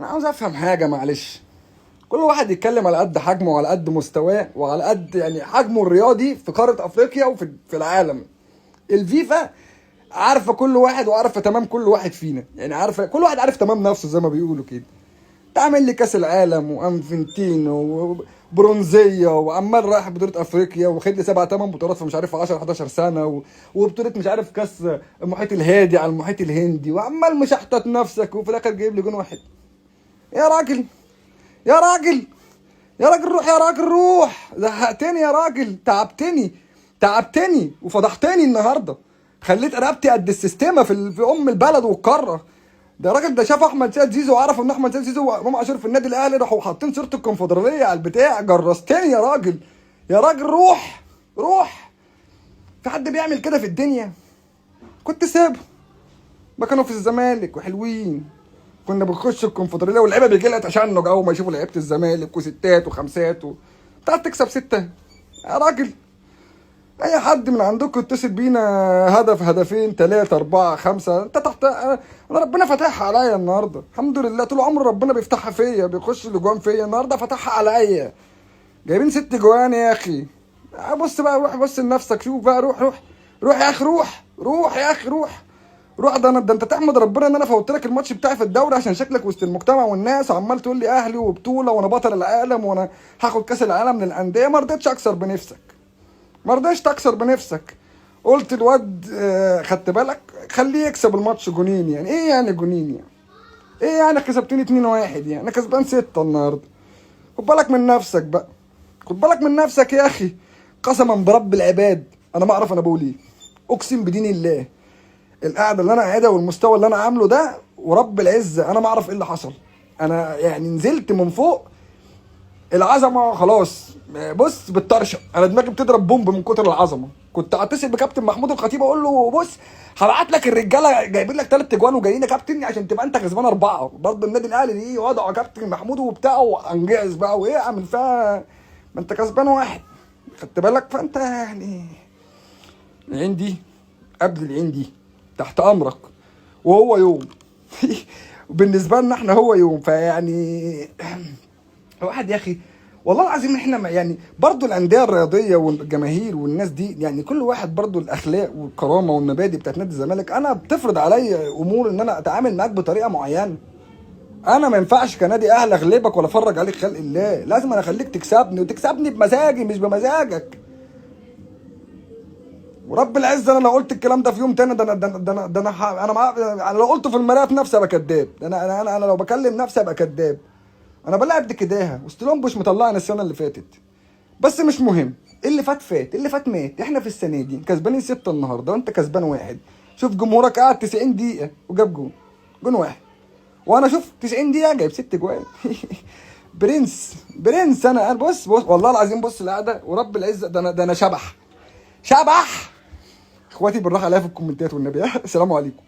انا عاوز افهم حاجه معلش. كل واحد يتكلم على قد حجمه وعلى قد مستواه وعلى قد يعني حجمه الرياضي في قاره افريقيا وفي العالم. الفيفا عارفه كل واحد وعارفه تمام كل واحد فينا، يعني عارفه كل واحد عارف تمام نفسه زي ما بيقولوا كده. تعمل لي كاس العالم وانفنتينو وبرونزيه وعمال رايح بطوله افريقيا واخد لي 7 8 بطولات في مش عارف 10 11 سنه وبطوله مش عارف كاس المحيط الهادي على المحيط الهندي، وعمال مشحطط نفسك وفي الاخر جايب لي جون واحد. يا راجل يا راجل يا راجل روح، يا راجل روح، زهقتني يا راجل، تعبتني وفضحتني النهارده. خليت رقبتي قد السيستمه في ام البلد والقاره. ده راجل ده شاف احمد سيد زيزو وعرف ان احمد سيد زيزو وامام عاشور في النادي الاهلي، راحوا حاطين صوره الكونفدراليه على البتاع. جرستني يا راجل، يا راجل روح روح. في حد بيعمل كده في الدنيا؟ كنت سابه، ما كانوا في الزمالك وحلوين. كنا بنخش الكونفدراليه واللعيبه بيجي لها تشنج اول ما يشوفوا لعيبه الزمالك وستات وخمسات بتاع تكسب 6. يا راجل اي حد من عندكم يتصل بينا هدف هدفين 3 4 5 انت تحت. انا ربنا فتحها عليا النهارده الحمد لله. طول عمره ربنا بيفتحها فيا، بيخش الاجوان فيا، النهارده فتحها عليا. جايبين 6 جوان يا اخي. بص بقى، روح بص لنفسك، شوف بقى، روح يا اخي، روح يا اخي، روح. ده انت تحمد ربنا ان انا فوتت لك الماتش بتاعي في الدوري عشان شكلك وسط المجتمع والناس وعمال تقول لي اهلي وبطوله وانا بطل العالم وانا هاخد كاس العالم للانديه. ما رضيتش اكسر بنفسك، ما رضيتش تكسر بنفسك. قلت الواد خدت بالك، خليه يكسب الماتش جونين. يعني ايه يعني جونين؟ يعني ايه يعني كسبتني 2-1؟ يعني انا كسبان 6 النهارده. خد بالك من نفسك بقى، خد بالك من نفسك يا اخي. قسما برب العباد انا ما اعرف انا بقول ايه. اقسم بدين الله القعده اللي انا قاعدها والمستوى اللي انا عامله ده ورب العزه انا ما اعرف ايه اللي حصل. انا يعني نزلت من فوق العظمه خلاص. بص بالطرشه، انا دماغي بتضرب بومب من كتر العظمه. كنت هتصل بكابتن محمود الخطيب اقول له بص هبعت لك الرجاله جايبين لك 3 اجوان وجايين يا كابتن عشان تبقى انت كسبان 4. برضه النادي الاهلي ليه وضعه كابتن محمود وبتاعه، وانجز بقى وايه اعمل فيها. ما انت كسبان 1 خدت بالك. فانت يعني العين دي قبل العين دي تحت امرك، وهو يوم بالنسبه لنا احنا هو يوم. فيعني الواحد يا اخي والله العظيم احنا يعني برضو الانديه الرياضيه والجماهير والناس دي، يعني كل واحد برضو الاخلاق والكرامه والمبادئ بتاعت نادي الزمالك. انا بتفرض عليا امور ان انا اتعامل معاك بطريقه معينه. انا ما ينفعش كنادي اهلي اغلبك ولا افرج عليك خلق الله. لازم انا اخليك تكسبني وتكسبني بمزاجي مش بمزاجك. ورب العزه انا لو قلت الكلام ده في يوم تاني انا لو قلته في المرايه في نفسي ابقى كداب. انا لو بكلم نفسي ابقى كداب. انا بلعب دي كداها وستيلونبوش مطلعنا السنه اللي فاتت. بس مش مهم، اللي فات فات، اللي فات مات. احنا في السنه دي كسبانين 6 النهارده وانت كسبان 1. شوف جمهورك قعد 90 دقيقه وجاب جون 1، وانا شوف 90 دقيقه جايب 6 جوان برنس انا بص والله العظيم. بص القعده ورب العزه ده انا شبح. اخواتي بالراحه عليا في الكومنتات والنبي السلام عليكم.